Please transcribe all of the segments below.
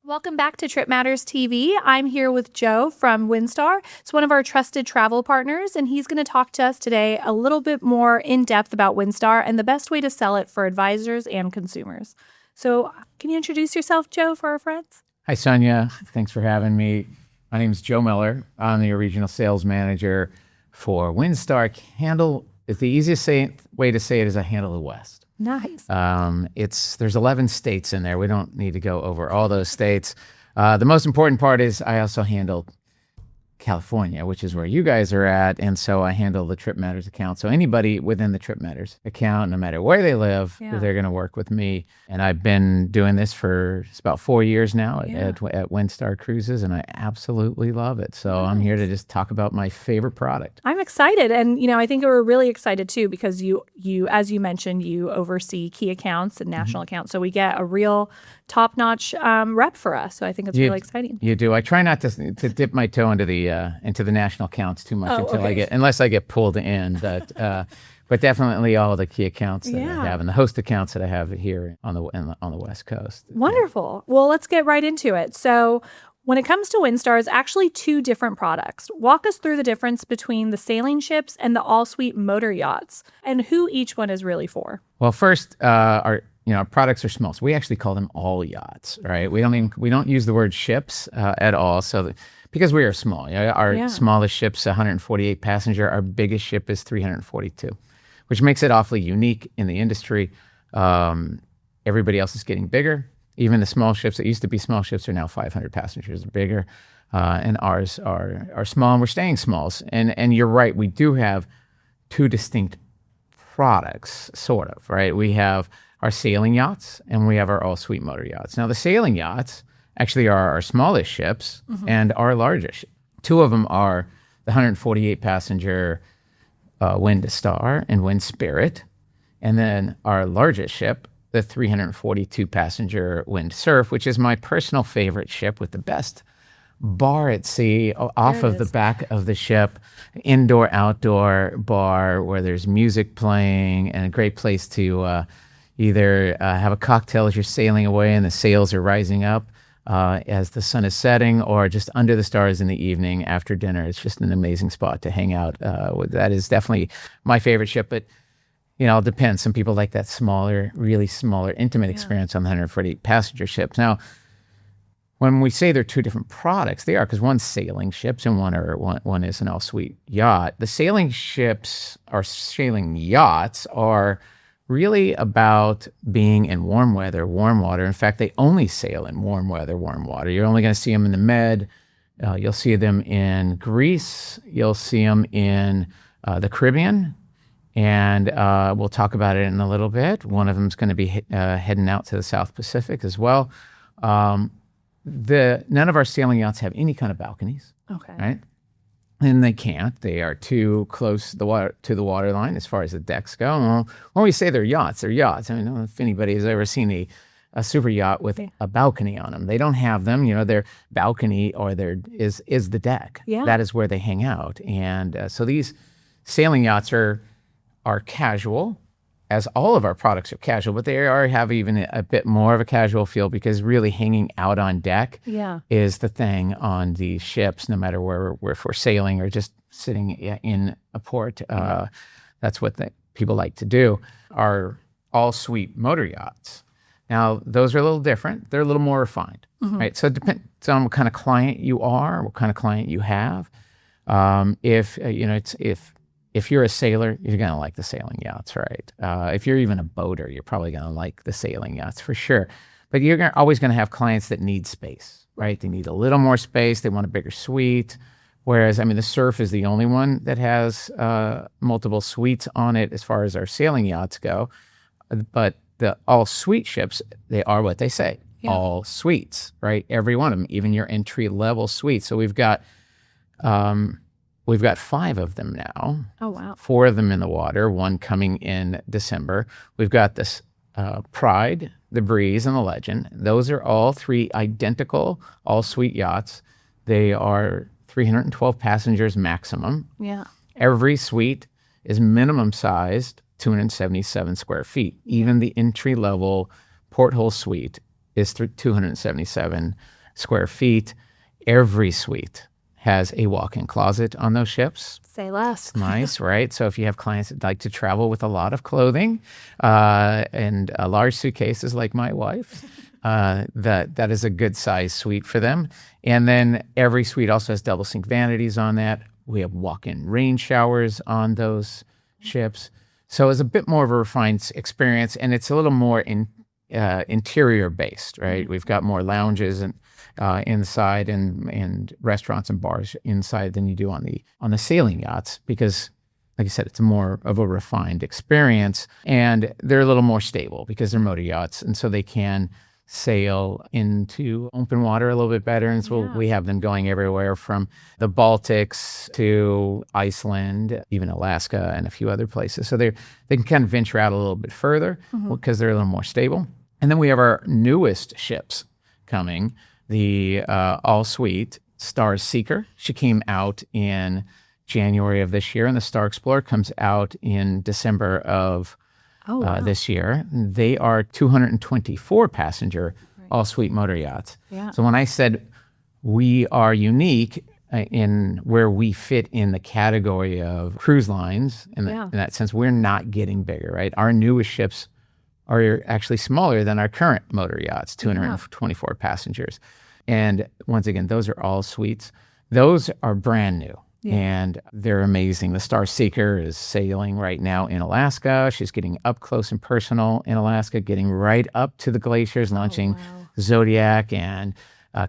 Welcome back to TripMatters TV. I'm here with Joe from Windstar. It's one of our trusted travel partners, and he's going to talk to us today a little bit more in depth about Windstar and the best way to sell it for advisors and consumers. So can you introduce yourself, Joe, for our friends? Hi, Sonia. Thanks for having me. My name is Joe Miller. I'm the regional sales manager for Windstar. The easiest way to say it is I handle the West. Nice. There's 11 states in there. We don't need to go over all those states. The most important part is I also handle California, which is where you guys are at. And so I handle the TripMatters account. So anybody within the TripMatters account, no matter where they live, they're going to work with me. And I've been doing this for about 4 years now at Windstar Cruises, and I absolutely love it. So I'm here to just talk about my favorite product. I'm excited. And, I think we're really excited too, because you, as you mentioned, you oversee key accounts and national accounts. So we get a real top-notch rep for us. So I think it's really exciting. You do. I try not to dip my toe into the national accounts too much unless I get pulled in. But definitely all the key accounts that I have and the host accounts that I have here on the West Coast. Wonderful. Well, let's get right into it. So when it comes to Windstar, it's actually two different products. Walk us through the difference between the sailing ships and the all-suite motor yachts and who each one is really for. Well, first, our products are small. So we actually call them all yachts, right? We don't use the word ships at all. Because we are small. Our smallest ship's 148 passenger. Our biggest ship is 342, which makes it awfully unique in the industry. Everybody else is getting bigger. Even the small ships that used to be small ships are now 500 passengers or bigger. And ours are small, and we're staying small. And you're right, we do have two distinct products, sort of, right? We have our sailing yachts and we have our all-suite motor yachts. Now, the sailing yachts actually are our smallest ships and our largest. Two of them are the 148 passenger Windstar and Windspirit. And then our largest ship, the 342 passenger Windsurf, which is my personal favorite ship with the best bar at sea off of the back of the ship, indoor, outdoor bar where there's music playing and a great place to either have a cocktail as you're sailing away and the sails are rising up as the sun is setting, or just under the stars in the evening after dinner. It's just an amazing spot to hang out. That is definitely my favorite ship, but it depends. Some people like that smaller, really smaller, intimate experience on the 148 passenger ships. Now, when we say they're two different products, they are, because one's sailing ships and one is an all-suite yacht. The sailing ships or sailing yachts are really about being in warm weather, warm water. In fact, they only sail in warm weather, warm water. You're only going to see them in the Med. You'll see them in Greece. You'll see them in the Caribbean. And we'll talk about it in a little bit. One of them is going to be heading out to the South Pacific as well. None of our sailing yachts have any kind of balconies. Okay. Right? And they can't. They are too close to the water line as far as the decks go. Well, when we say they're yachts, they're yachts. I don't know if anybody has ever seen a super yacht with a balcony on them. They don't have them. Their balcony is the deck. Yeah. That is where they hang out. And so these sailing yachts are casual, as all of our products are casual, but they have even a bit more of a casual feel, because really hanging out on deck is the thing on these ships, no matter where we're sailing or just sitting in a port. That's what people like to do. Our all-suite motor yachts. Now, those are a little different. They're a little more refined, right? So it depends on what kind of client you are, what kind of client you have. If you're a sailor, you're going to like the sailing yachts, right? If you're even a boater, you're probably going to like the sailing yachts for sure. But you're always going to have clients that need space, right? They need a little more space. They want a bigger suite. Whereas, the Surf is the only one that has multiple suites on it as far as our sailing yachts go. But the all-suite ships, they are what they say, all suites, right? Every one of them, even your entry-level suite. So we've got 5 of them now. Oh, wow. 4 of them in the water, one coming in December. We've got this Pride, the Breeze, and the Legend. Those are all 3 identical all-suite yachts. They are 312 passengers maximum. Yeah. Every suite is minimum sized 277 square feet. Even the entry-level porthole suite is 277 square feet. Every suite has a walk-in closet on those ships. Say less. Nice, right? So if you have clients that like to travel with a lot of clothing and large suitcases like my wife, that is a good size suite for them. And then every suite also has double sink vanities on that. We have walk-in rain showers on those ships. So it's a bit more of a refined experience, and it's a little more interior based, right? We've got more lounges and inside and restaurants and bars inside than you do on the sailing yachts, because like I said, it's more of a refined experience, and they're a little more stable because they're motor yachts, and so they can sail into open water a little bit better. And so we have them going everywhere from the Baltics to Iceland, even Alaska, and a few other places. So they can kind of venture out a little bit further because they're a little more stable. And then we have our newest ships coming, the all-suite Star Seeker. She came out in January of this year, and the Star Explorer comes out in December of this year. They are 224 passenger all-suite motor yachts. Yeah. So when I said we are unique in where we fit in the category of cruise lines, in that sense, we're not getting bigger, right? Our newest ships are actually smaller than our current motor yachts, 224 passengers. And once again, those are all suites. Those are brand new. Yeah. And they're amazing. The Star Seeker is sailing right now in Alaska. She's getting up close and personal in Alaska, getting right up to the glaciers, launching Zodiac and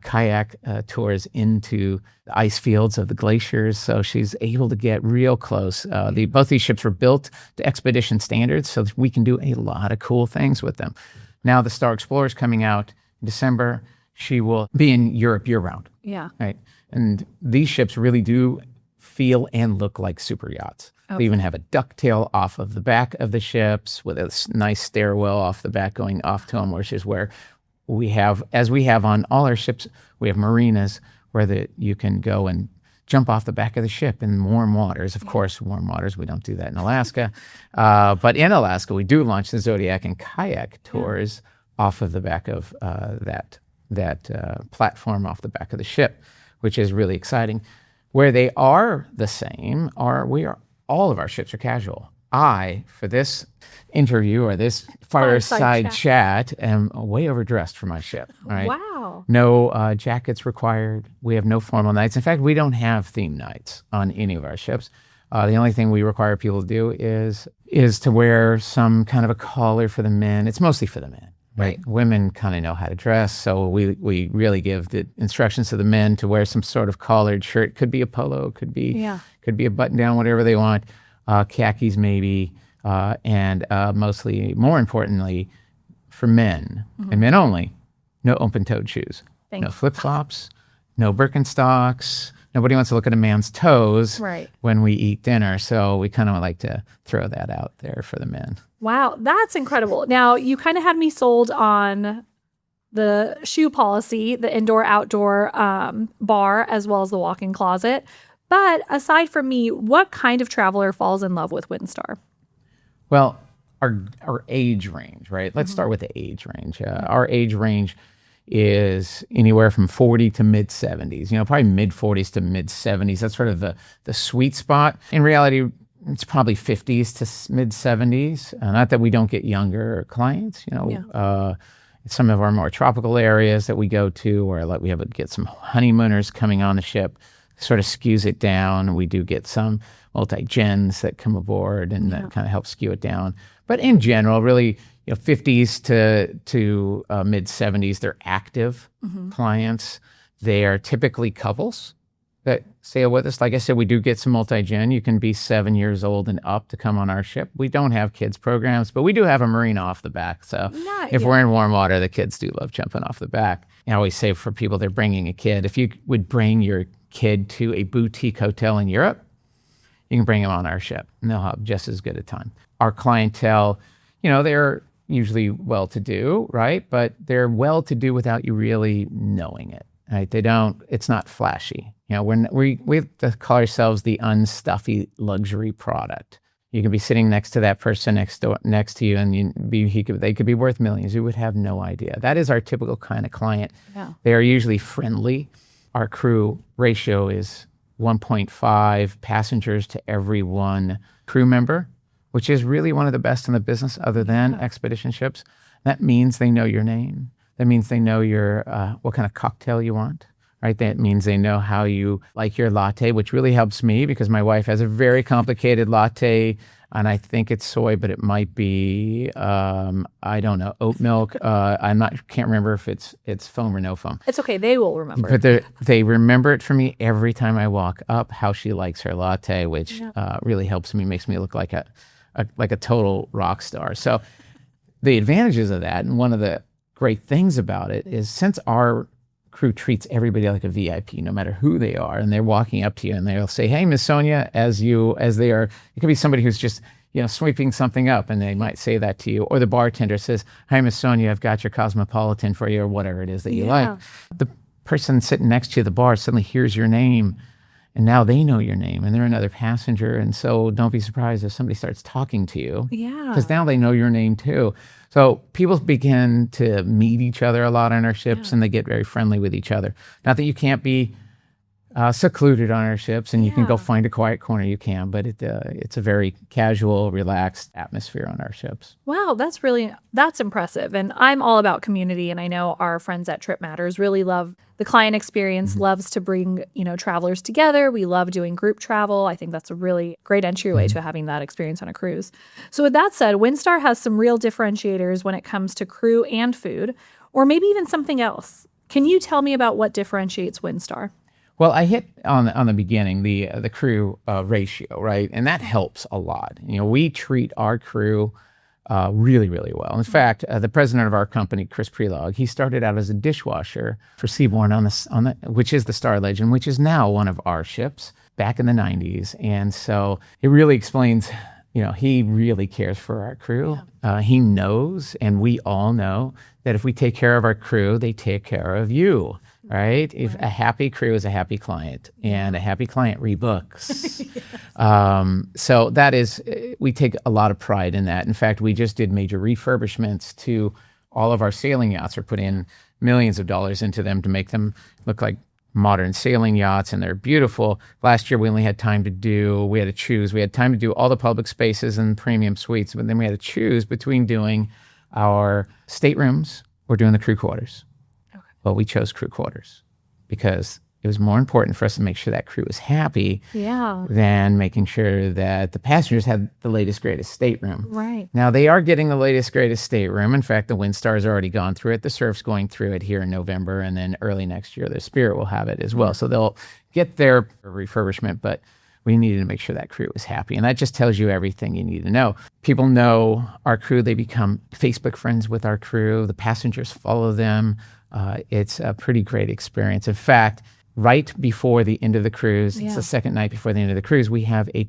kayak tours into the ice fields of the glaciers. So she's able to get real close. Both these ships were built to expedition standards, so that we can do a lot of cool things with them. Now the Star Explorer is coming out in December. She will be in Europe year-round. Yeah. Right. And these ships really do feel and look like super yachts. Okay. They even have a ducktail off of the back of the ships with a nice stairwell off the back going off to them, which is where we have, as we have on all our ships, we have marinas where you can go and jump off the back of the ship in warm waters. Of course, warm waters, we don't do that in Alaska. But in Alaska, we do launch the Zodiac and kayak tours off of the back of that platform off the back of the ship, which is really exciting. Where they are the same all of our ships are casual. For this interview or this fireside chat, am way overdressed for my ship. Right? Wow. No jackets required. We have no formal nights. In fact, we don't have theme nights on any of our ships. The only thing we require people to do is to wear some kind of a collar for the men. It's mostly for the men. Right. Women kind of know how to dress, so we really give the instructions to the men to wear some sort of collared shirt. Could be a polo, could be a button down, whatever they want. Khakis maybe, and mostly, more importantly, for men and men only, no open-toed shoes, no flip-flops, no Birkenstocks. Nobody wants to look at a man's toes when we eat dinner, so we kind of like to throw that out there for the men. Wow, that's incredible. Now, you kind of had me sold on the shoe policy, the indoor-outdoor bar, as well as the walk-in closet. But aside from me, what kind of traveler falls in love with Windstar? Well, our age range, right? Let's start with the age range. Our age range is anywhere from 40 to mid-70s, probably mid-40s to mid-70s. That's sort of the sweet spot. In reality, it's probably 50s to mid-70s. Not that we don't get younger clients, some of our more tropical areas that we go to, where we get some honeymooners coming on the ship, sort of skews it down. We do get some multi-gens that come aboard, and that kind of helps skew it down. But in general, really, 50s to mid-70s, they're active clients. They are typically couples that sail with us. Like I said, we do get some multi-gen. You can be 7 years old and up to come on our ship. We don't have kids programs, but we do have a marina off the back. So if we're in warm water, the kids do love jumping off the back. I always say for people, they're bringing a kid. If you would bring your kid to a boutique hotel in Europe, you can bring them on our ship, and they'll have just as good a time. Our clientele, they're usually well-to-do, right? But they're well-to-do without you really knowing it, right? It's not flashy. We have to call ourselves the unstuffy luxury product. You could be sitting next to that person next to you, and they could be worth millions. You would have no idea. That is our typical kind of client. Yeah. They are usually friendly. Our crew ratio is 1.5 passengers to every one crew member, which is really one of the best in the business other than expedition ships. That means they know your name. That means they know your what kind of cocktail you want. Right, that means they know how you like your latte, which really helps me because my wife has a very complicated latte, and I think it's soy, but it might be I don't know, oat milk. Can't remember if it's foam or no foam. It's okay, they will remember. But they remember it for me every time I walk up how she likes her latte, which really helps me, makes me look like a total rock star. So the advantages of that, and one of the great things about it is since our crew treats everybody like a VIP, no matter who they are, and they're walking up to you and they'll say, "Hey, Miss Sonia," as they are. It could be somebody who's just sweeping something up, and they might say that to you, or the bartender says, "Hi, Miss Sonia, I've got your Cosmopolitan for you," or whatever it is that you like. The person sitting next to you at the bar suddenly hears your name, and now they know your name, and they're another passenger, and so don't be surprised if somebody starts talking to you, because now they know your name too. So people begin to meet each other a lot on our ships, and they get very friendly with each other. Not that you can't be secluded on our ships, and you can go find a quiet corner, you can, but it's a very casual, relaxed atmosphere on our ships. Wow, that's impressive. And I'm all about community, and I know our friends at TripMatters really love the client experience, loves to bring, travelers together. We love doing group travel. I think that's a really great entryway to having that experience on a cruise. So with that said, Windstar has some real differentiators when it comes to crew and food, or maybe even something else. Can you tell me about what differentiates Windstar? Well, I hit on the beginning the crew ratio, right? And that helps a lot. We treat our crew really, really well. In fact, the president of our company, Chris Prelog, he started out as a dishwasher for Seabourn which is the Star Legend, which is now one of our ships, back in the 90s. And so it really explains, he really cares for our crew. He knows, and we all know, that if we take care of our crew, they take care of you. Right? If a happy crew is a happy client, and a happy client rebooks. So that is, we take a lot of pride in that. In fact, we just did major refurbishments to all of our sailing yachts. We're putting in millions of dollars into them to make them look like modern sailing yachts, and they're beautiful. Last year, we only had time to do all the public spaces and premium suites, but then we had to choose between doing our staterooms or doing the crew quarters. Well, we chose crew quarters because it was more important for us to make sure that crew was happy than making sure that the passengers had the latest, greatest stateroom. Right. Now, they are getting the latest, greatest stateroom. In fact, the Windstar has already gone through it. The Surf's going through it here in November, and then early next year, the Spirit will have it as well. So they'll get their refurbishment, but we needed to make sure that crew was happy. And that just tells you everything you need to know. People know our crew. They become Facebook friends with our crew. The passengers follow them. It's a pretty great experience. In fact, right before the end of the cruise, it's the second night before the end of the cruise, we have a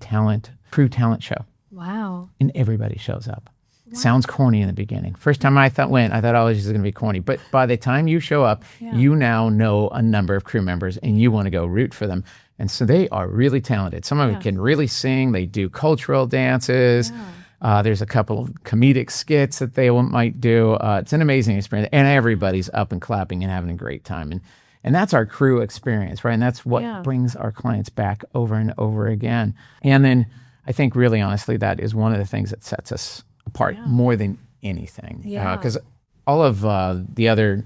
crew talent show. Wow. And everybody shows up. Wow. Sounds corny in the beginning. First time I thought, oh, this is going to be corny. But by the time you show up, you now know a number of crew members, and you want to go root for them. And so they are really talented. Some of them can really sing. They do cultural dances. There's a couple of comedic skits that they might do. It's an amazing experience, and everybody's up and clapping and having a great time. And that's our crew experience, right? And that's what brings our clients back over and over again. And then I think, really honestly, that is one of the things that sets us apart more than anything. Because all of the other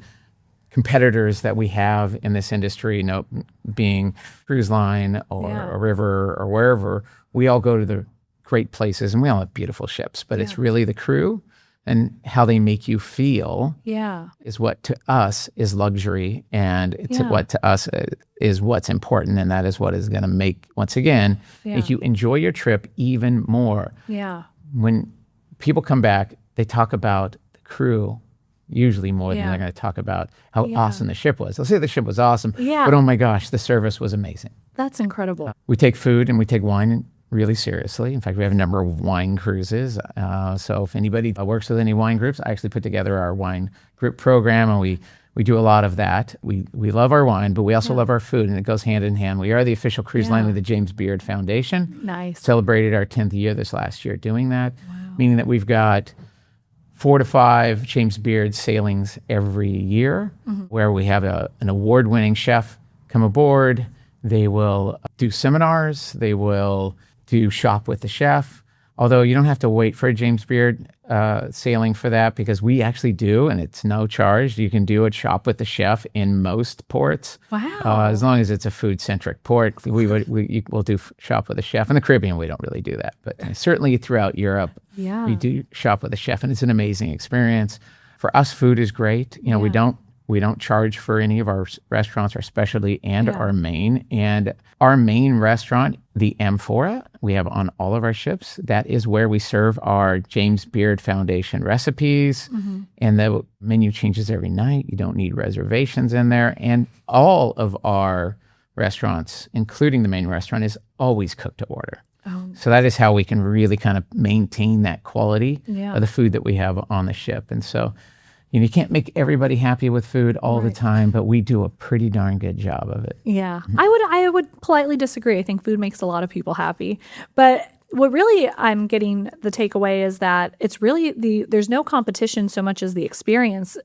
competitors that we have in this industry, being cruise line or a river or wherever, we all go to the great places, and we all have beautiful ships, but it's really the crew and how they make you feel is what to us is luxury, and it's what to us is what's important, and that is what is going to make you enjoy your trip even more. When people come back, they talk about the crew usually more than they're going to talk about how awesome the ship was. They'll say the ship was awesome, but oh my gosh, the service was amazing. That's incredible. We take food and we take wine really seriously. In fact, we have a number of wine cruises. So if anybody works with any wine groups, I actually put together our wine group program, and we We do a lot of that. We love our wine, but we also love our food, and it goes hand in hand. We are the official cruise line of the James Beard Foundation. Nice. Celebrated our 10th year this last year doing that, meaning that we've got 4 to 5 James Beard sailings every year where we have an award-winning chef come aboard. They will do seminars. They will do shop with the chef. Although you don't have to wait for a James Beard sailing for that, because we actually do, and it's no charge. You can do a shop with the chef in most ports. Wow. As long as it's a food-centric port, we'll do shop with a chef. In the Caribbean, we don't really do that. But certainly throughout Europe, we do shop with a chef, and it's an amazing experience. For us, food is great. We don't charge for any of our restaurants, our specialty and our main. And our main restaurant, the Amphora, we have on all of our ships. That is where we serve our James Beard Foundation recipes. And the menu changes every night. You don't need reservations in there. And all of our restaurants, including the main restaurant, is always cooked to order. So that is how we can really kind of maintain that quality of the food that we have on the ship. And so you can't make everybody happy with food all the time, but we do a pretty darn good job of it. Yeah. I would politely disagree. I think food makes a lot of people happy. But what really I'm getting the takeaway is that it's really there's no competition so much as the experience,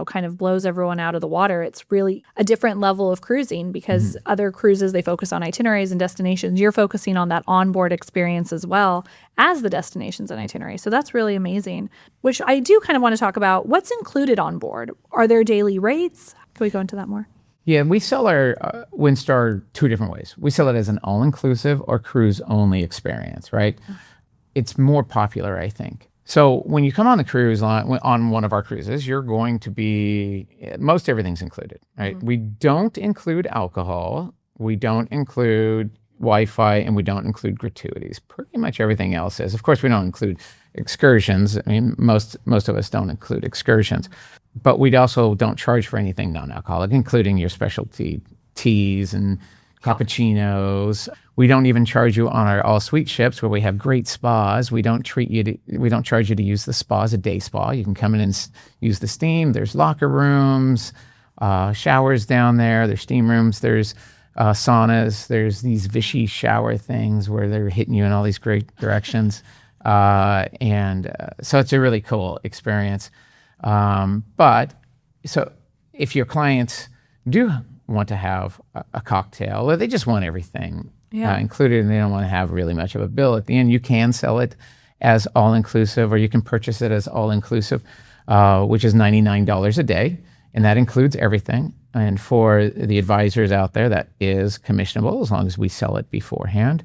kind of blows everyone out of the water. It's really a different level of cruising, because other cruises, they focus on itineraries and destinations. You're focusing on that onboard experience as well as the destinations and itineraries. So that's really amazing, which I do kind of want to talk about. What's included on board? Are there daily rates? Can we go into that more? Yeah, we sell our Windstar 2 different ways. We sell it as an all-inclusive or cruise-only experience, right? It's more popular, I think. So when you come on the cruise line, on one of our cruises, you're going to be, most everything's included, right? We don't include alcohol. We don't include Wi-Fi, and we don't include gratuities. Pretty much everything else is. Of course, we don't include excursions. I mean, most of us don't include excursions. But we also don't charge for anything non-alcoholic, including your specialty teas and cappuccinos. We don't even charge you on our all-suite ships, where we have great spas. We don't charge you to use the spa as a day spa. You can come in and use the steam. There's locker rooms, showers down there. There's steam rooms. There's saunas. There's these Vichy shower things where they're hitting you in all these great directions. So it's a really cool experience. But so if your clients do want to have a cocktail, or they just want everything included, and they don't want to have really much of a bill at the end, you can sell it as all-inclusive, or you can purchase it as all-inclusive, which is $99 a day, and that includes everything. And for the advisors out there, that is commissionable as long as we sell it beforehand,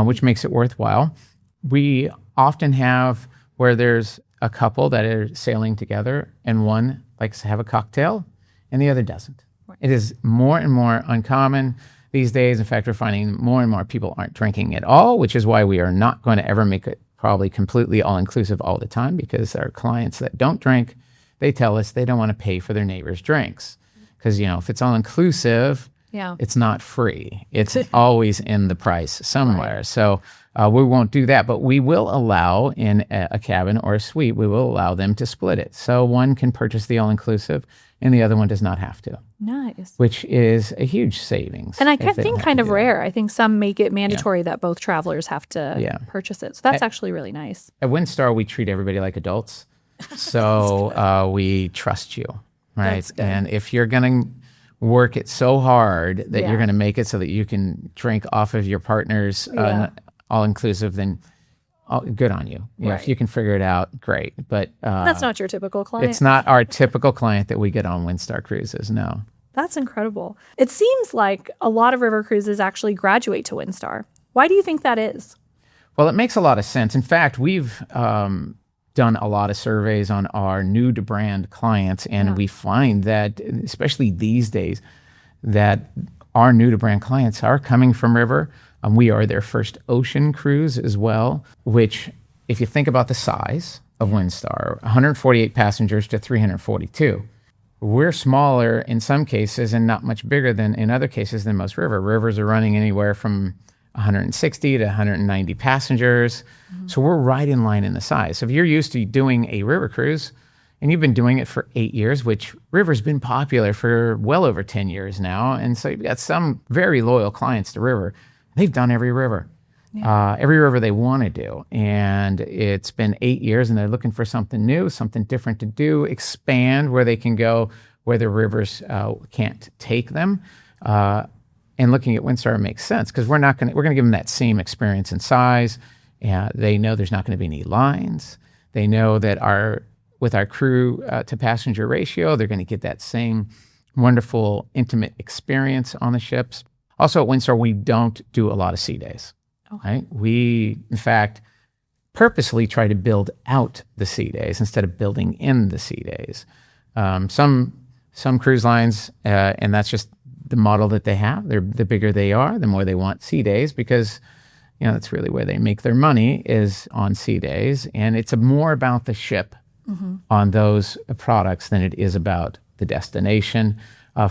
which makes it worthwhile. We often have where there's a couple that are sailing together, and one likes to have a cocktail and the other doesn't. It is more and more uncommon these days. In fact, we're finding more and more people aren't drinking at all, which is why we are not going to ever make it probably completely all-inclusive all the time, because our clients that don't drink, they tell us they don't want to pay for their neighbors' drinks. Because, if it's all-inclusive, it's not free. It's always in the price somewhere. So we won't do that, but we will allow in a cabin or a suite, we will allow them to split it. So one can purchase the all-inclusive and the other one does not have to. Nice. Which is a huge savings. And I think kind of rare. I think some make it mandatory that both travelers have to purchase it. So that's actually really nice. At Windstar, we treat everybody like adults. So we trust you, right? And if you're going to work it so hard that you're going to make it so that you can drink off of your partner's all-inclusive, then good on you. If you can figure it out, great. But that's not your typical client. It's not our typical client that we get on Windstar cruises, no. That's incredible. It seems like a lot of river cruises actually graduate to Windstar. Why do you think that is? Well, it makes a lot of sense. In fact, we've done a lot of surveys on our new-to-brand clients, and we find that, especially these days, that our new-to-brand clients are coming from river. We are their first ocean cruise as well, which, if you think about the size of Windstar, 148 passengers to 342, we're smaller in some cases and not much bigger than in other cases than most rivers are running anywhere from 160 to 190 passengers. So we're right in line in the size. So if you're used to doing a river cruise, and you've been doing it for 8 years, which River's been popular for well over 10 years now. And so you've got some very loyal clients to River. They've done every river they want to do. And it's been 8 years and they're looking for something new, something different to do, expand where they can go, where the rivers can't take them. And looking at Windstar makes sense because we're going to give them that same experience and size. They know there's not going to be any lines. They know that with our crew to passenger ratio, they're going to get that same wonderful, intimate experience on the ships. Also at Windstar, we don't do a lot of sea days. Okay. Right? We, in fact, purposely try to build out the sea days instead of building in the sea days. Some cruise lines, and that's just the model that they have. The bigger they are, the more they want sea days because that's really where they make their money is on sea days. And it's more about the ship on those products than it is about the destination,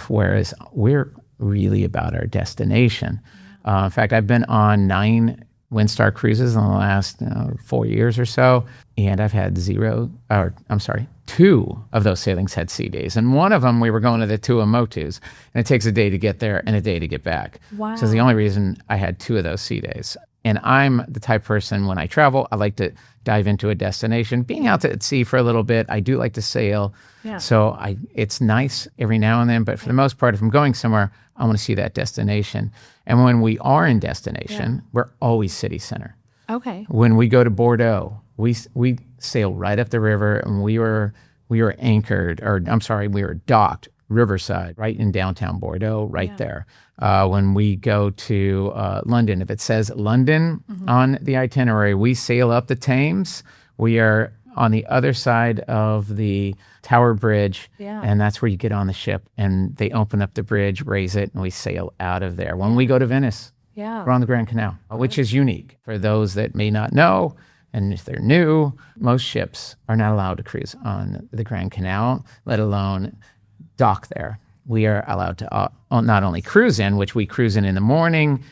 whereas we're really about our destination. In fact, I've been on 9 Windstar cruises in the last 4 years or so, and I've had 2 of those sailings had sea days. And one of them, we were going to the Tuamotus, and it takes a day to get there and a day to get back. Wow. So the only reason I had 2 of those sea days. And I'm the type of person, when I travel, I like to dive into a destination. Being out at sea for a little bit, I do like to sail. Yeah. So it's nice every now and then, but for the most part, if I'm going somewhere, I want to see that destination. And when we are in destination, we're always city center. Okay. When we go to Bordeaux, we sail right up the river, and we were docked riverside, right in downtown Bordeaux, right there. When we go to London, if it says London on the itinerary, we sail up the Thames. We are on the other side of the Tower Bridge, and that's where you get on the ship, and they open up the bridge, raise it, and we sail out of there. When we go to Venice, we're on the Grand Canal, which is unique for those that may not know. And if they're new, most ships are not allowed to cruise on the Grand Canal, let alone dock there. We are allowed to not only cruise in, which we cruise in the morning,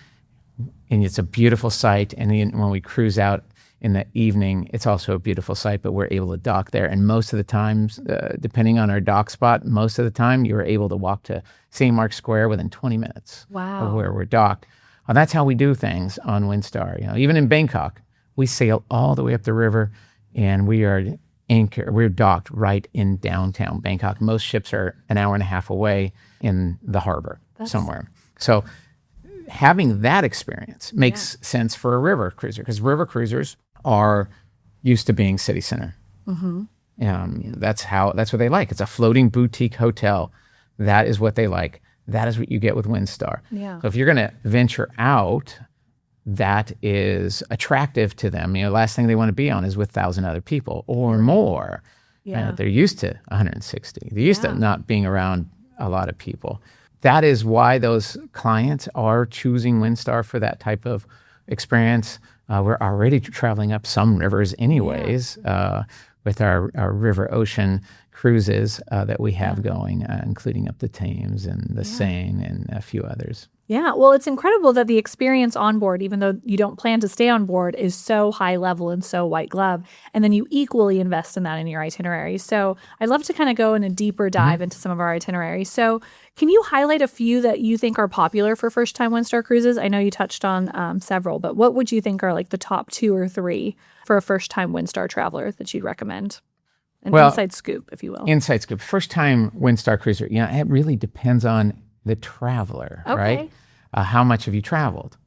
and it's a beautiful sight. And then when we cruise out in the evening, it's also a beautiful sight, but we're able to dock there. And most of the times, depending on our dock spot, most of the time you're able to walk to St. Mark's Square within 20 minutes of where we're docked. That's how we do things on Windstar. Even in Bangkok, we sail all the way up the river, and we're docked right in downtown Bangkok. Most ships are an hour and a half away in the harbor somewhere. So having that experience makes sense for a river cruiser, because river cruisers are used to being city center. That's what they like. It's a floating boutique hotel. That is what they like. That is what you get with Windstar. So if you're going to venture out, that is attractive to them. Last thing they want to be on is with 1,000 other people or more. They're used to 160. They're used to not being around a lot of people. That is why those clients are choosing Windstar for that type of experience. We're already traveling up some rivers anyways with our river ocean cruises that we have going, including up the Thames and the Seine and a few others. Yeah, well, it's incredible that the experience on board, even though you don't plan to stay on board, is so high level and so white glove. And then you equally invest in that in your itinerary. So I'd love to kind of go in a deeper dive into some of our itineraries. So can you highlight a few that you think are popular for first-time Windstar cruises? I know you touched on several, but what would you think are like the top 2 or 3 for a first-time Windstar traveler that you'd recommend? Inside scoop, if you will. Inside scoop. First-time Windstar cruiser, it really depends on the traveler, right? How much have you traveled?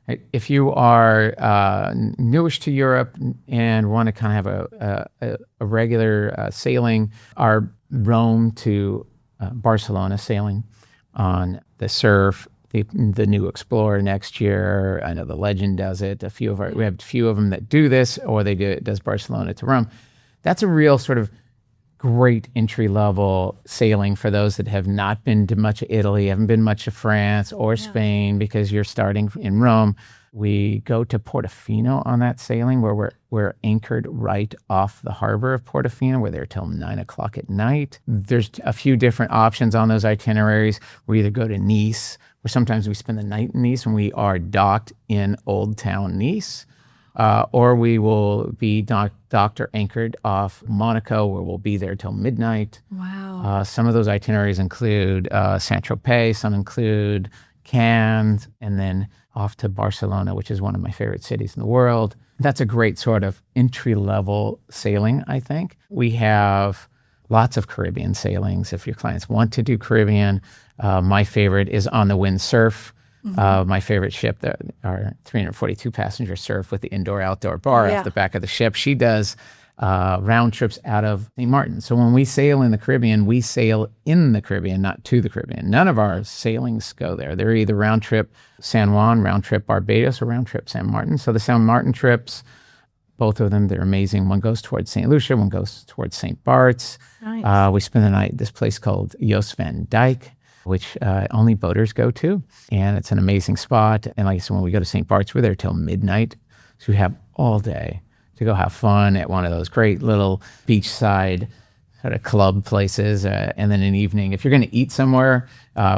If you are newish to Europe and want to kind of have a regular sailing, our Rome to Barcelona sailing on the surf, the new Explorer next year. I know the Legend does it. We have a few of them that do this, or it does Barcelona to Rome. That's a real sort of great entry-level sailing for those that have not been to much of Italy, haven't been much of France or Spain, because you're starting in Rome. We go to Portofino on that sailing, where we're anchored right off the harbor of Portofino. We're there till 9 o'clock at night. There's a few different options on those itineraries. We either go to Nice, or sometimes we spend the night in Nice, and we are docked in Old Town Nice, or we will be doctor anchored off Monaco, where we'll be there till midnight. Wow. Some of those itineraries include Saint-Tropez, some include Cannes, and then off to Barcelona, which is one of my favorite cities in the world. That's a great sort of entry-level sailing, I think. We have lots of Caribbean sailings. If your clients want to do Caribbean, my favorite is on the wind surf. My favorite ship, our 342 passenger surf with the indoor-outdoor bar off the back of the ship. She does round trips out of St. Martin. So when we sail in the Caribbean, we sail in the Caribbean, not to the Caribbean. None of our sailings go there. They're either round trip San Juan, round trip Barbados, or round trip San Martin. So the San Martin trips, both of them, they're amazing. One goes towards St. Lucia, one goes towards St. Bart's. Nice. We spend the night at this place called Jost van Dyke, which only boaters go to. And it's an amazing spot. And like I said, when we go to St. Bart's, we're there till midnight. So we have all day to go have fun at one of those great little beachside sort of club places. And then in the evening, if you're going to eat somewhere,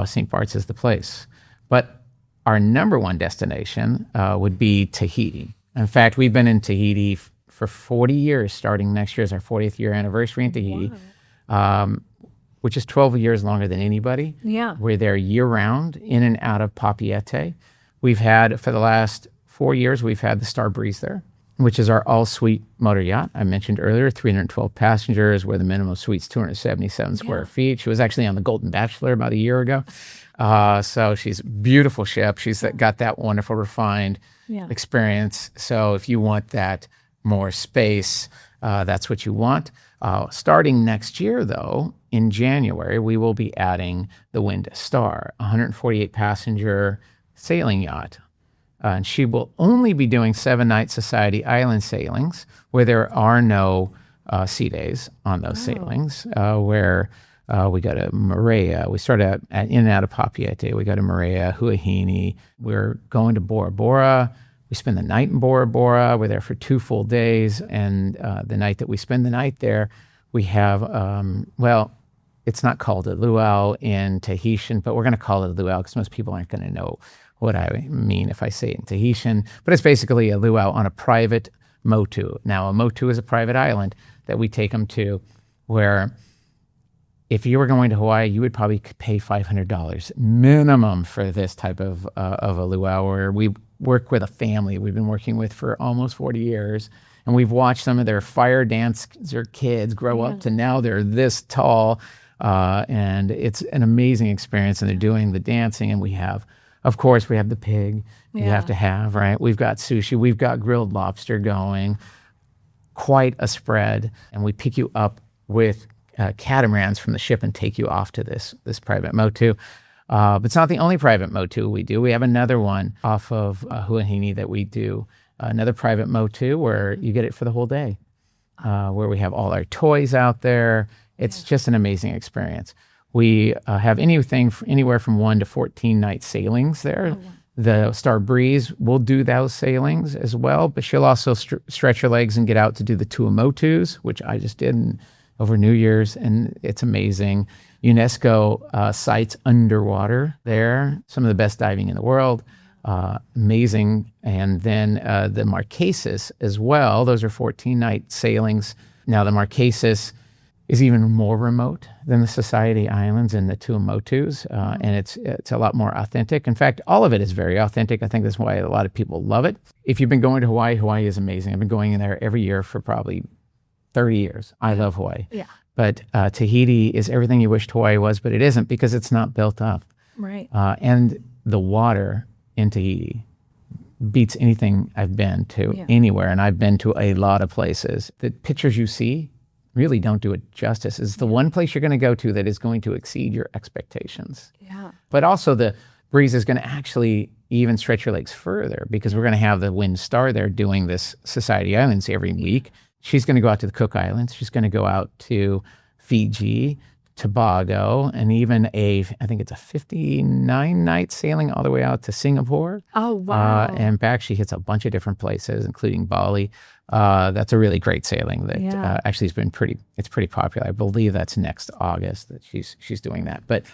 St. Bart's is the place. But our number one destination would be Tahiti. In fact, we've been in Tahiti for 40 years. Starting next year is our 40th year anniversary in Tahiti, which is 12 years longer than anybody. Yeah. We're there year-round, in and out of Papeete. We've had, for the last 4 years, we've had the Star Breeze there, which is our all-suite motor yacht. I mentioned earlier, 312 passengers, where the minimum suite's 277 square feet. She was actually on the Golden Bachelor about a year ago. So she's a beautiful ship. She's got that wonderful, refined experience. So if you want that more space, that's what you want. Starting next year, though, in January, we will be adding the Windstar, 148-passenger sailing yacht. And she will only be doing 7-night Society Island sailings, where there are no sea days on those sailings, where we go to Moorea. We start out in and out of Papeete. We go to Moorea, Huahine. We're going to Bora Bora. We spend the night in Bora Bora. We're there for 2 full days. And the night that we spend the night there, we have, it's not called a luau in Tahitian, but we're going to call it a luau because most people aren't going to know what I mean if I say it in Tahitian. But it's basically a luau on a private motu. Now, a motu is a private island that we take them to, where if you were going to Hawaii, you would probably pay $500 minimum for this type of a luau, where we work with a family we've been working with for almost 40 years. And we've watched some of their fire dancer kids grow up to now they're this tall. And it's an amazing experience. And they're doing the dancing. And we have, of course, we have the pig you have to have, right? We've got sushi. We've got grilled lobster going. Quite a spread. And we pick you up with catamarans from the ship and take you off to this private motu. But it's not the only private motu we do. We have another one off of Huahine that we do, another private motu where you get it for the whole day, where we have all our toys out there. It's just an amazing experience. We have anywhere from 1 to 14 night sailings there. The Star Breeze will do those sailings as well, but she'll also stretch her legs and get out to do the Tuamotus, which I just did over New Year's, and it's amazing. UNESCO sites underwater there, some of the best diving in the world, amazing. And then the Marquesas as well. Those are 14-night sailings. Now the Marquesas is even more remote than the Society Islands and the Tuamotus, and it's a lot more authentic. In fact, all of it is very authentic. I think that's why a lot of people love it. If you've been going to Hawaii, Hawaii is amazing. I've been going in there every year for probably 30 years. I love Hawaii. Yeah. But Tahiti is everything you wished Hawaii was, but it isn't because it's not built up. Right. And the water in Tahiti beats anything I've been to anywhere, and I've been to a lot of places. The pictures you see really don't do it justice. It's the one place you're going to go to that is going to exceed your expectations. Yeah. But also the breeze is going to actually even stretch your legs further, because we're going to have the Windstar there doing this Society Islands every week. She's going to go out to the Cook Islands. She's going to go out to Fiji, Tobago, and even I think it's a 59-night sailing all the way out to Singapore. Oh, wow. And back, she hits a bunch of different places, including Bali. That's a really great sailing that actually has been it's pretty popular. I believe that's next August that she's doing that. But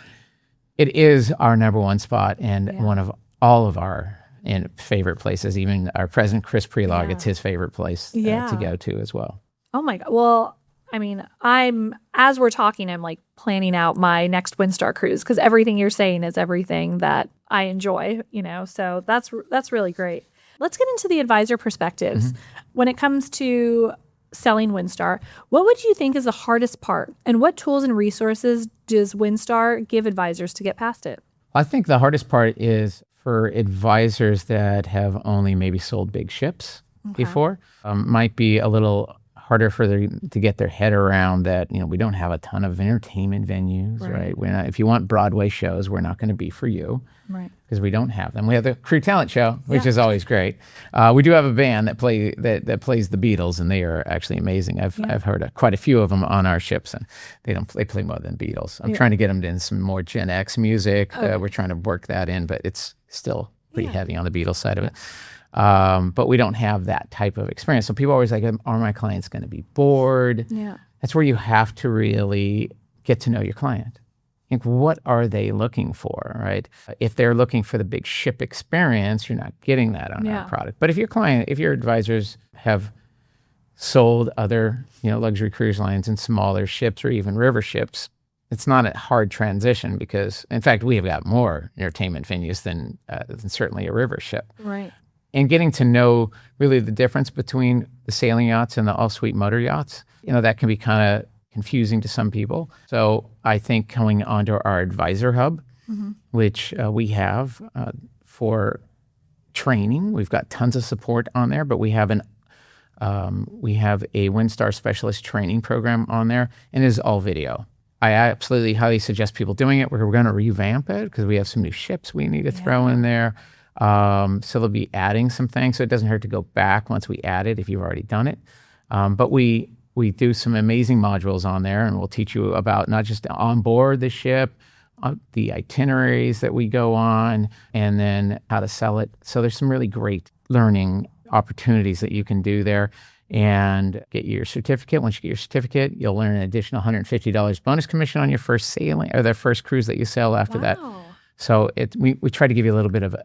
it is our number one spot and one of all of our in favorite places. Even our president, Chris Prelog, it's his favorite place to go to as well. Oh my God. Well, I mean, as we're talking, I'm like planning out my next Windstar cruise because everything you're saying is everything that I enjoy, so that's really great. Let's get into the advisor perspectives. When it comes to selling Windstar, what would you think is the hardest part, and what tools and resources does Windstar give advisors to get past it? I think the hardest part is for advisors that have only maybe sold big ships before. Might be a little harder for them to get their head around that, we don't have a ton of entertainment venues, right? If you want Broadway shows, we're not going to be for you, right? Because we don't have them. We have the Crew Talent Show, which is always great. We do have a band that plays the Beatles, and they are actually amazing. I've heard quite a few of them on our ships, and they play more than Beatles. I'm trying to get them in some more Gen X music. We're trying to work that in, but it's still pretty heavy on the Beatles side of it. But we don't have that type of experience. So people are always like, are my clients going to be bored? Yeah. That's where you have to really get to know your client. Think, what are they looking for, right? If they're looking for the big ship experience, you're not getting that on our product. But if your advisors have sold other, luxury cruise lines and smaller ships or even river ships, it's not a hard transition because, in fact, we have got more entertainment venues than certainly a river ship. Right. And getting to know really the difference between the sailing yachts and the all-suite motor yachts, that can be kind of confusing to some people. So I think coming onto our advisor hub, which we have for training, we've got tons of support on there, but we have a Windstar specialist training program on there, and it is all video. I absolutely highly suggest people doing it. We're going to revamp it because we have some new ships we need to throw in there. So they'll be adding some things, so it doesn't hurt to go back once we add it if you've already done it. But we do some amazing modules on there, and we'll teach you about not just on board the ship, the itineraries that we go on, and then how to sell it. So there's some really great learning opportunities that you can do there and get your certificate. Once you get your certificate, you'll earn an additional $150 bonus commission on your first sailing or the first cruise that you sail after that. So we try to give you a little bit of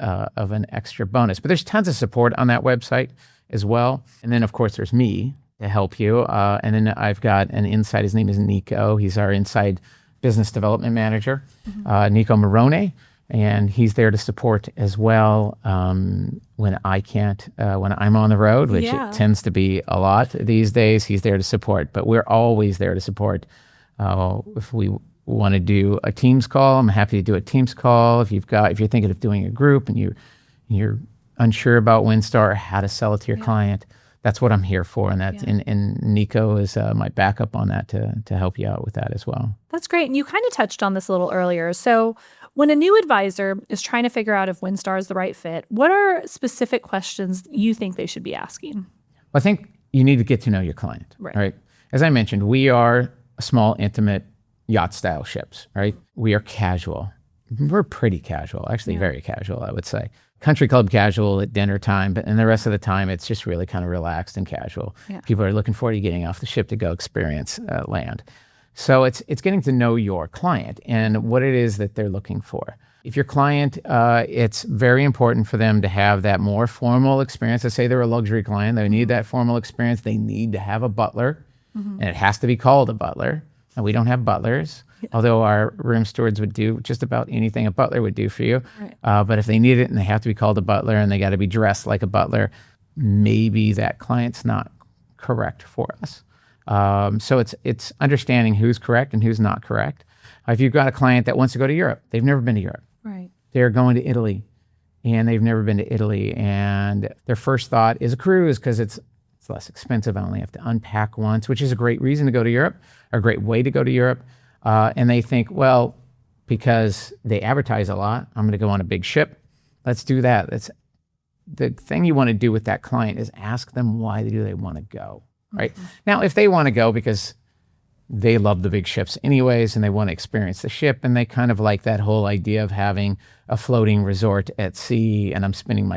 an extra bonus. But there's tons of support on that website as well. And then, of course, there's me to help you. And then I've got an inside. His name is Nico. He's our inside business development manager, Nico Marone. And he's there to support as well when I can't, when I'm on the road, which it tends to be a lot these days. He's there to support. But we're always there to support. If we want to do a Teams call, I'm happy to do a Teams call. If you're thinking of doing a group and you're unsure about Windstar or how to sell it to your client, that's what I'm here for. And and Nico is my backup on that to help you out with that as well. That's great. And you kind of touched on this a little earlier. So when a new advisor is trying to figure out if Windstar is the right fit, what are specific questions you think they should be asking? Well, I think you need to get to know your client, right? As I mentioned, we are a small, intimate yacht style ships, right? We are casual. We're pretty casual, actually very casual, I would say. Country club casual at dinner time, but and the rest of the time, it's just really kind of relaxed and casual. Yeah. People are looking forward to getting off the ship to go experience land. So it's getting to know your client and what it is that they're looking for. If your client, it's very important for them to have that more formal experience. Let's say they're a luxury client. They need that formal experience. They need to have a butler, and it has to be called a butler. And we don't have butlers, although our room stewards would do just about anything a butler would do for you. Right. But if they need it and they have to be called a butler and they got to be dressed like a butler, maybe that client's not correct for us. So it's understanding who's correct and who's not correct. If you've got a client that wants to go to Europe, they've never been to Europe. Right. They're going to Italy, and they've never been to Italy, and their first thought is a cruise because it's less expensive. I only have to unpack once, which is a great reason to go to Europe, or a great way to go to Europe. And they think, well, because they advertise a lot, I'm going to go on a big ship. Let's do that. That's the thing you want to do with that client is ask them why do they want to go, right? Now, if they want to go because they love the big ships anyways and they want to experience the ship and they kind of like that whole idea of having a floating resort at sea and I'm spending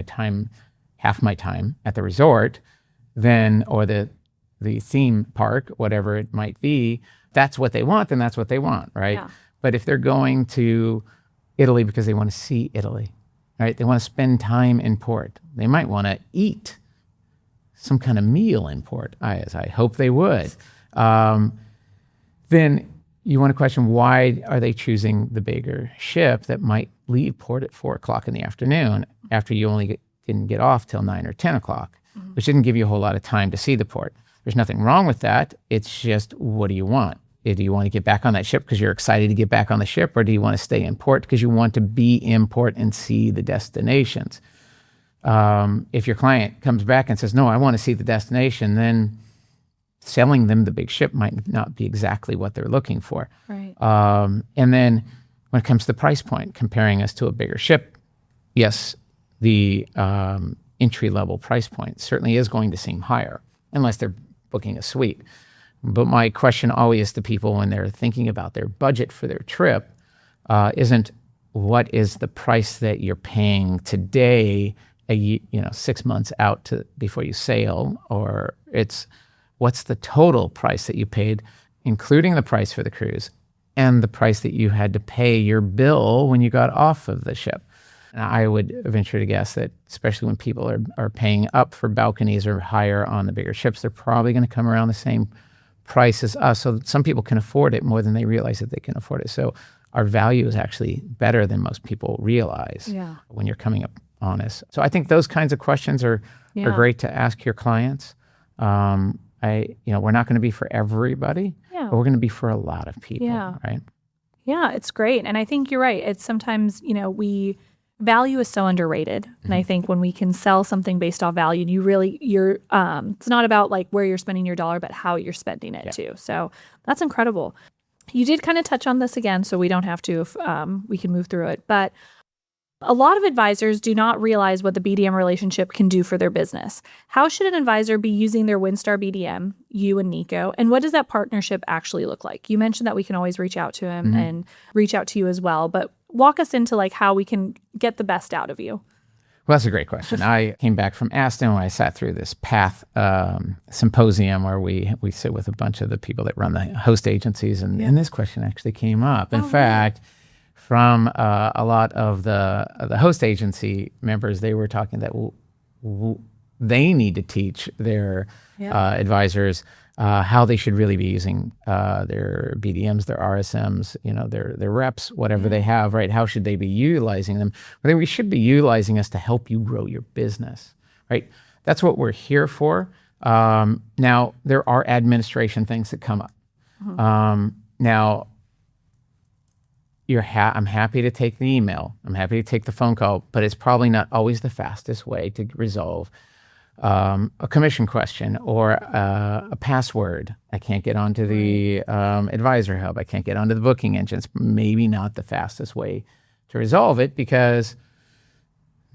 half my time at the resort, then, or the theme park, whatever it might be, that's what they want, then that's what they want, right? Yeah. But if they're going to Italy because they want to see Italy, right? They want to spend time in port. They might want to eat some kind of meal in port, as I hope they would. Then you want to question, why are they choosing the bigger ship that might leave port at 4 o'clock in the afternoon after you only didn't get off till 9 or 10 o'clock, which didn't give you a whole lot of time to see the port. There's nothing wrong with that. It's just, what do you want? Do you want to get back on that ship because you're excited to get back on the ship, or do you want to stay in port because you want to be in port and see the destinations? If your client comes back and says, no, I want to see the destination, then selling them the big ship might not be exactly what they're looking for. Right. And then when it comes to the price point, comparing us to a bigger ship, yes, the entry-level price point certainly is going to seem higher, unless they're booking a suite. But my question always to people when they're thinking about their budget for their trip isn't, what is the price that you're paying today, 6 months out before you sail, or it's, what's the total price that you paid, including the price for the cruise and the price that you had to pay your bill when you got off of the ship. And I would venture to guess that, especially when people are paying up for balconies or higher on the bigger ships, they're probably going to come around the same price as us. So some people can afford it more than they realize that they can afford it. So our value is actually better than most people realize when you're coming up on us. So I think those kinds of questions are great to ask your clients. We're not going to be for everybody, but we're going to be for a lot of people, right? Yeah, it's great. And I think you're right. It's sometimes, value is so underrated. And I think when we can sell something based off value, it's not about like where you're spending your dollar, but how you're spending it too. So that's incredible. You did kind of touch on this again, so we don't have to, we can move through it. But a lot of advisors do not realize what the BDM relationship can do for their business. How should an advisor be using their Windstar BDM, you and Nico, and what does that partnership actually look like? You mentioned that we can always reach out to him and reach out to you as well, but walk us into like how we can get the best out of you. Well, that's a great question. I came back from Aston when I sat through this PATH symposium where we sit with a bunch of the people that run the host agencies, and this question actually came up. In fact, from a lot of the host agency members, they were talking that they need to teach their advisors how they should really be using their BDMs, their RSMs, their reps, whatever they have, right? How should they be utilizing them? Well, we should be utilizing us to help you grow your business, right? That's what we're here for. Now, there are administration things that come up. Now, I'm happy to take the email. I'm happy to take the phone call, but it's probably not always the fastest way to resolve a commission question or a password. I can't get onto the advisor hub. I can't get onto the booking engines. Maybe not the fastest way to resolve it, because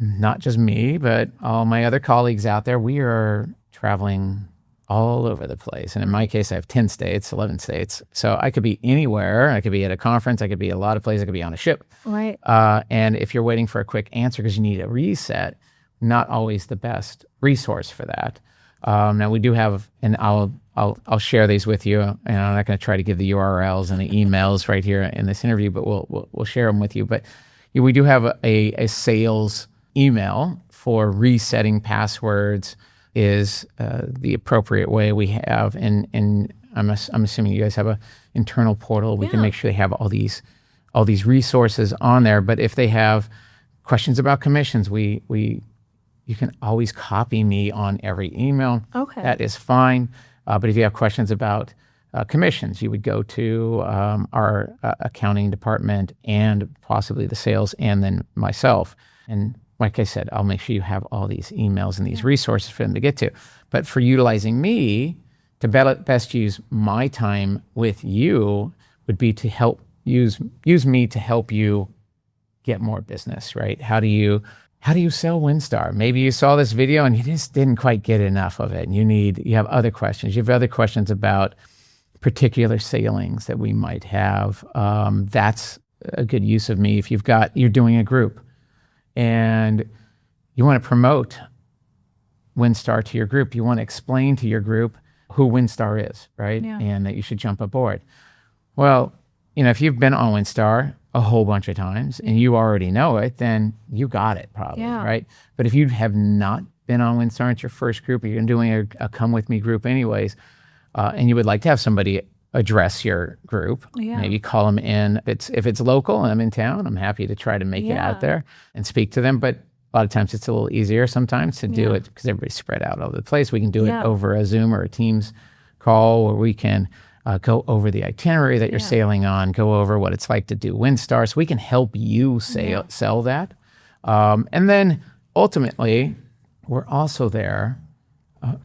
not just me, but all my other colleagues out there, we are traveling all over the place. And in my case, I have 10 states, 11 states. So I could be anywhere. I could be at a conference. I could be a lot of places. I could be on a ship. Right. And if you're waiting for a quick answer because you need a reset, not always the best resource for that. Now we do have, and I'll share these with you. And I'm not going to try to give the URLs and the emails right here in this interview, but we'll share them with you. But we do have a sales email for resetting passwords is the appropriate way we have. And I'm assuming you guys have an internal portal. We can make sure they have all these resources on there. But if they have questions about commissions, you can always copy me on every email. Okay. That is fine. But if you have questions about commissions, you would go to our accounting department and possibly the sales and then myself. And like I said, I'll make sure you have all these emails and these resources for them to get to. But for utilizing me, to best use my time with you would be to help use me to help you get more business, right? How do you sell Windstar? Maybe you saw this video and you just didn't quite get enough of it. And you have other questions. You have other questions about particular sailings that we might have. That's a good use of me. If you're doing a group and you want to promote Windstar to your group, you want to explain to your group who Windstar is, right? Yeah. And that you should jump aboard. Well, if you've been on Windstar, a whole bunch of times and you already know it, then you got it probably, right? But if you have not been on Windstar, it's your first group, or you're doing a come with me group anyways, and you would like to have somebody address your group, maybe call them in. If it's local and I'm in town, I'm happy to try to make it out there and speak to them. But a lot of times it's a little easier sometimes to do it because everybody's spread out all over the place. We can do it over a Zoom or a Teams call, or we can go over the itinerary that you're sailing on, go over what it's like to do Windstar, so we can help you sell that. And then ultimately, we're also there.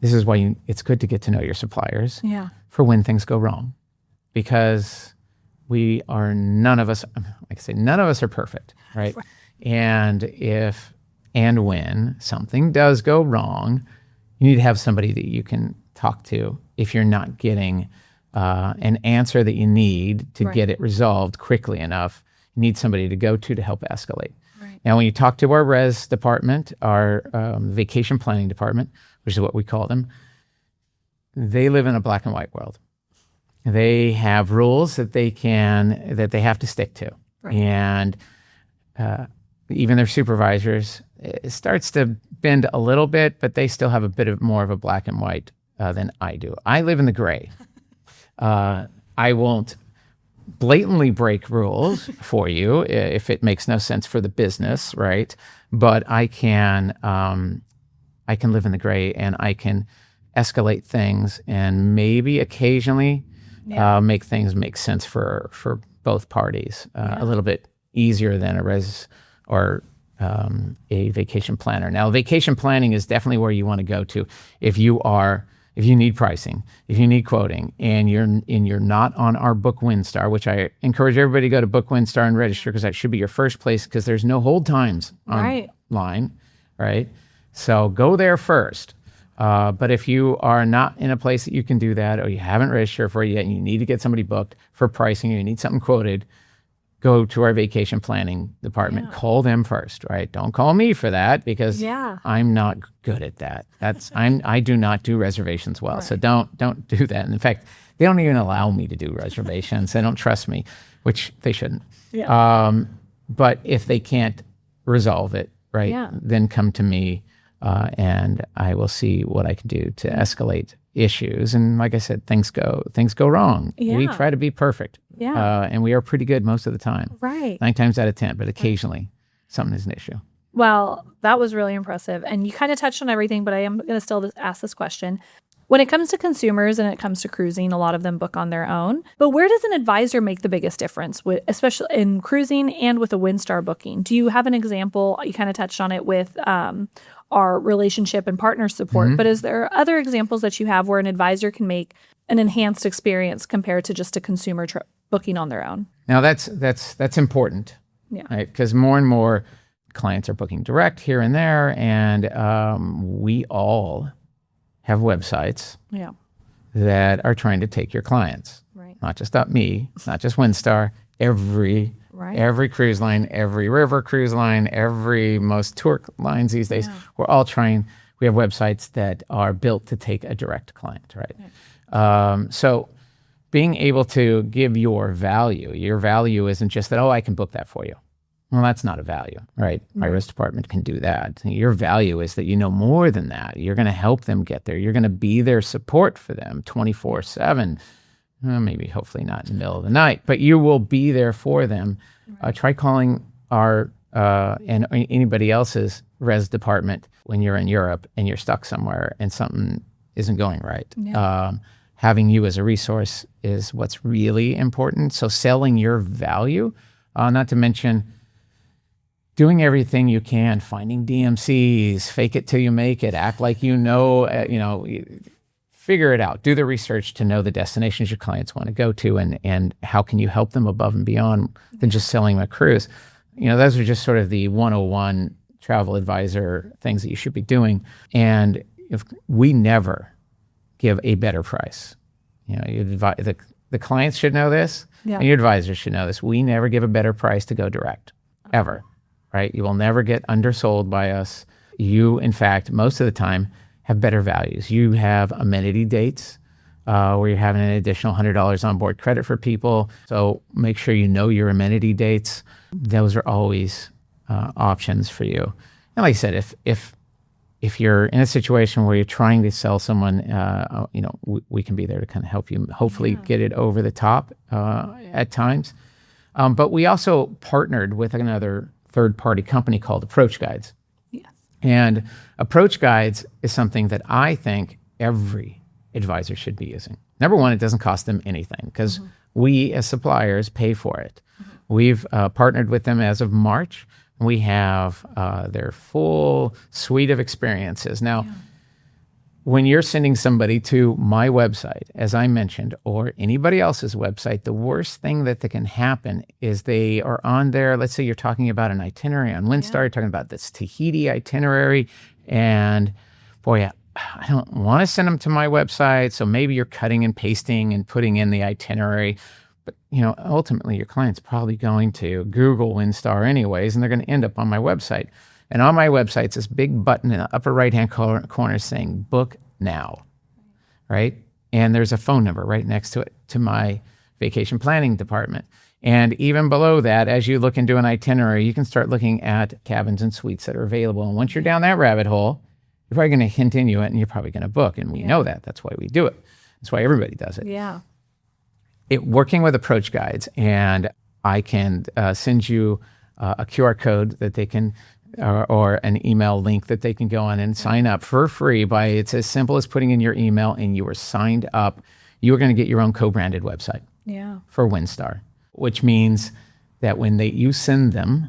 This is why it's good to get to know your suppliers for when things go wrong, because none of us are perfect, right? And when something does go wrong, you need to have somebody that you can talk to if you're not getting an answer that you need to get it resolved quickly enough. You need somebody to go to help escalate. Right. Now, when you talk to our res department, our vacation planning department, which is what we call them, they live in a black and white world. They have rules that they have to stick to. Right. And even their supervisors, it starts to bend a little bit, but they still have a bit more of a black and white than I do. I live in the gray. I won't blatantly break rules for you if it makes no sense for the business, right? But I can live in the gray, and I can escalate things and maybe occasionally make things make sense for both parties a little bit easier than a res or a vacation planner. Now, vacation planning is definitely where you want to go to if you need pricing, if you need quoting, and you're not on our Book Windstar, which I encourage everybody to go to Book Windstar and register, because that should be your first place, because there's no hold times online, right? So go there first. But if you are not in a place that you can do that, or you haven't registered for it yet, and you need to get somebody booked for pricing, or you need something quoted, go to our vacation planning department. Call them first, right? Don't call me for that, because I'm not good at that. I do not do reservations well. Right. So don't do that. And in fact, they don't even allow me to do reservations. They don't trust me, which they shouldn't. Yeah. But if they can't resolve it, right, then come to me, and I will see what I can do to escalate issues. And like I said, things go wrong. We try to be perfect. And we are pretty good most of the time. Right. 9 times out of 10, but occasionally something is an issue. Well, that was really impressive. And you kind of touched on everything, but I am going to still ask this question. When it comes to consumers and it comes to cruising, a lot of them book on their own. But where does an advisor make the biggest difference, especially in cruising and with a Windstar booking? Do you have an example? You kind of touched on it with our relationship and partner support, but is there other examples that you have where an advisor can make an enhanced experience compared to just a consumer booking on their own? Now that's important, right? Because more and more clients are booking direct here and there, and we all have websites that are trying to take your clients. Right. Not just me, not just Windstar, every cruise line, every river cruise line, most tour lines these days, we have websites that are built to take a direct client, right? So being able to give your value isn't just that, I can book that for you. Well, that's not a value, right? My risk department can do that. Your value is that you know more than that. You're going to help them get there. You're going to be their support for them 24/7. Maybe hopefully not in the middle of the night, but you will be there for them. Try calling our and anybody else's res department when you're in Europe and you're stuck somewhere and something isn't going right. Having you as a resource is what's really important. So selling your value, not to mention doing everything you can, finding DMCs, fake it till you make it, act like figure it out. Do the research to know the destinations your clients want to go to, and how can you help them above and beyond than just selling them a cruise. Those are just sort of the 101 travel advisor things that you should be doing. And if we never give a better price, the clients should know this, and your advisors should know this. We never give a better price to go direct, ever, right? You will never get undersold by us. You, in fact, most of the time, have better values. You have amenity dates where you're having an additional $100 on board credit for people. So make sure you know your amenity dates. Those are always options for you. And like I said, if you're in a situation where you're trying to sell someone, we can be there to kind of help you hopefully get it over the top at times. But we also partnered with another third-party company called Approach Guides. Yes. And Approach Guides is something that I think every advisor should be using. Number one, it doesn't cost them anything because we as suppliers pay for it. We've partnered with them as of March. We have their full suite of experiences. Now, when you're sending somebody to my website, as I mentioned, or anybody else's website, the worst thing that can happen is they are on there. Let's say you're talking about an itinerary on Windstar, you're talking about this Tahiti itinerary, and boy, I don't want to send them to my website. So maybe you're cutting and pasting and putting in the itinerary. But, ultimately your client's probably going to Google Windstar anyways, and they're going to end up on my website. And on my website, it's this big button in the upper right-hand corner saying book now, right? And there's a phone number right next to it, to my vacation planning department. And even below that, as you look into an itinerary, you can start looking at cabins and suites that are available. And once you're down that rabbit hole, you're probably going to continue it and you're probably going to book. And we know that. That's why we do it. That's why everybody does it. Yeah. Working with Approach Guides, and I can send you a QR code that they can, or an email link that they can go on and sign up for free it's as simple as putting in your email and you are signed up. You are going to get your own co-branded website for Windstar, which means that when you send them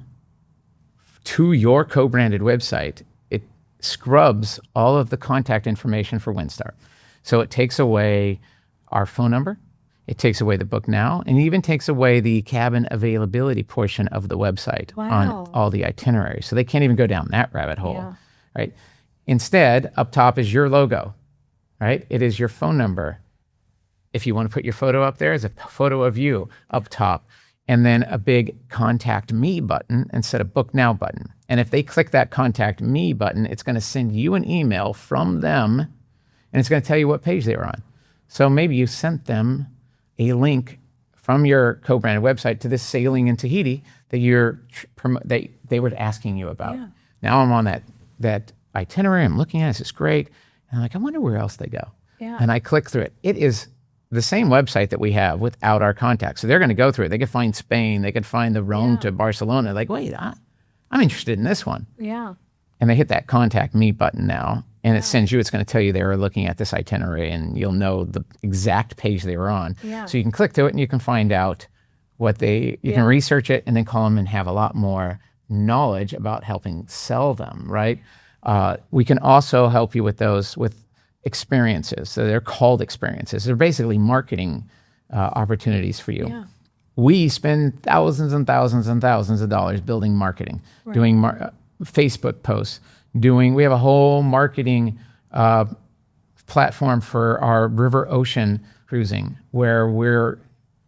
to your co-branded website, it scrubs all of the contact information for Windstar. So it takes away our phone number, it takes away the book now, and even takes away the cabin availability portion of the website on all the itineraries. So they can't even go down that rabbit hole, right? Instead, up top is your logo, right? It is your phone number. If you want to put your photo up there, it's a photo of you up top, and then a big contact me button instead of book now button. And if they click that contact me button, it's going to send you an email from them, and it's going to tell you what page they were on. So maybe you sent them a link from your co-branded website to this sailing in Tahiti that they were asking you about. Yeah. Now I'm on that itinerary. I'm looking at it. This is great. And I'm like, I wonder where else they go. Yeah. And I click through it. It is the same website that we have without our contacts. So they're going to go through it. They could find Spain. They could find the Rome to Barcelona. Like, wait, I'm interested in this one. Yeah. And they hit that contact me button now. And it sends you, it's going to tell you they were looking at this itinerary, and you'll know the exact page they were on. Yeah. So you can click to it and you can find out you can research it and then call them and have a lot more knowledge about helping sell them, right? We can also help you with those with experiences. So they're called experiences. They're basically marketing opportunities for you. Yeah. We spend thousands and thousands and thousands of dollars building marketing, doing Facebook posts. We have a whole marketing platform for our river ocean cruising where we're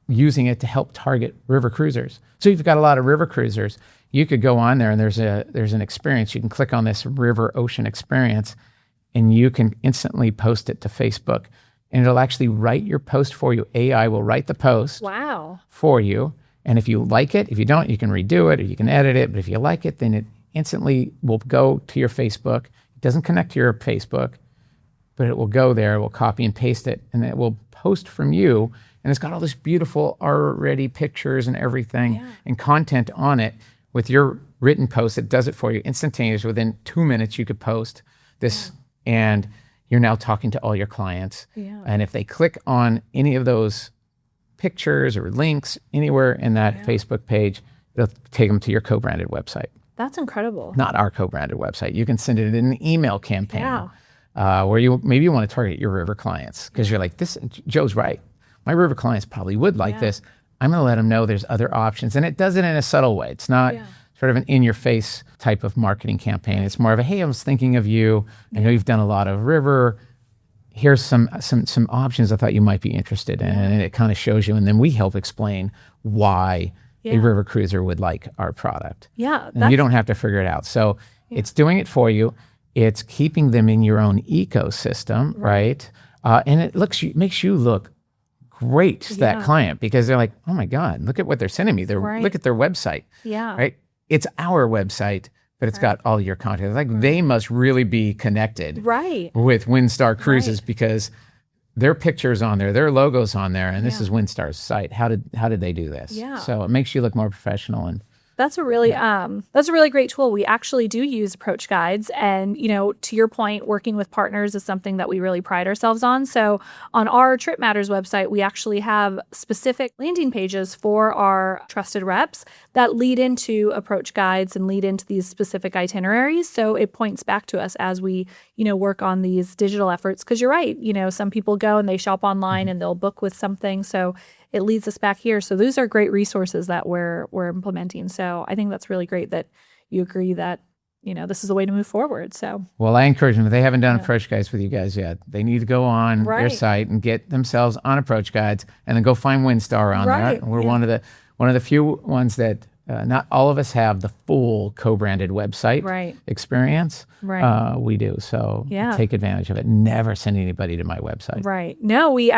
using it to help target river cruisers. So if you've got a lot of river cruisers, you could go on there and there's an experience. You can click on this river ocean experience and you can instantly post it to Facebook, and it'll actually write your post for you. AI will write the post for you. And if you like it, if you don't, you can redo it or you can edit it. But if you like it, then it instantly will go to your Facebook. It doesn't connect to your Facebook, but it will go there, it will copy and paste it, and it will post from you. And it's got all this beautiful already pictures and everything and content on it. With your written post, it does it for you instantaneously. Within 2 minutes, you could post this and you're now talking to all your clients. Yeah. And if they click on any of those pictures or links anywhere in that Facebook page, it'll take them to your co-branded website. That's incredible. Not our co-branded website. You can send it in an email campaign where maybe you want to target your river clients because you're like, Joe's right. My river clients probably would like this. I'm going to let them know there's other options. And it does it in a subtle way. It's not sort of an in-your-face type of marketing campaign. It's more of a, hey, I was thinking of you. I know you've done a lot of river. Here's some options I thought you might be interested in. And it kind of shows you. And then we help explain why a river cruiser would like our product. Yeah. And you don't have to figure it out. So it's doing it for you. It's keeping them in your own ecosystem, right? And it makes you look great to that client, because they're like, oh my God, look at what they're sending me. Look at their website. Yeah. Right. It's our website, but it's got all your content. It's like they must really be connected with Windstar Cruises, because their pictures on there, their logos on there, and this is Windstar's site. How did they do this? Yeah. So it makes you look more professional. And that's a really great tool. We actually do use approach guides, and to your point, working with partners is something that we really pride ourselves on. So on our TripMatters website, we actually have specific landing pages for our trusted reps that lead into approach guides and lead into these specific itineraries. So it points back to us as we work on these digital efforts. Because you're right, some people go and they shop online and they'll book with something. So it leads us back here. So those are great resources that we're implementing. So I think that's really great that you agree that, this is a way to move forward. So, well, I encourage them. If they haven't done approach guides with you guys yet, they need to go on their site and get themselves on approach guides, and then go find Windstar on there. We're one of the few ones that not all of us have the full co-branded website experience. We do. So take advantage of it. Never send anybody to my website. Right. No, we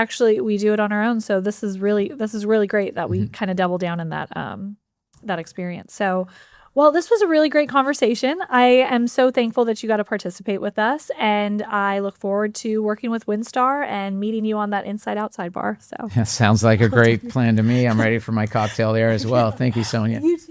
do it on our own. So this is really great that we kind of double down in that experience. So, well, this was a really great conversation. I am so thankful that you got to participate with us, and I look forward to working with Windstar and meeting you on that inside-outside bar. So sounds like a great plan to me. I'm ready for my cocktail there as well. Thank you, Sonia. You too.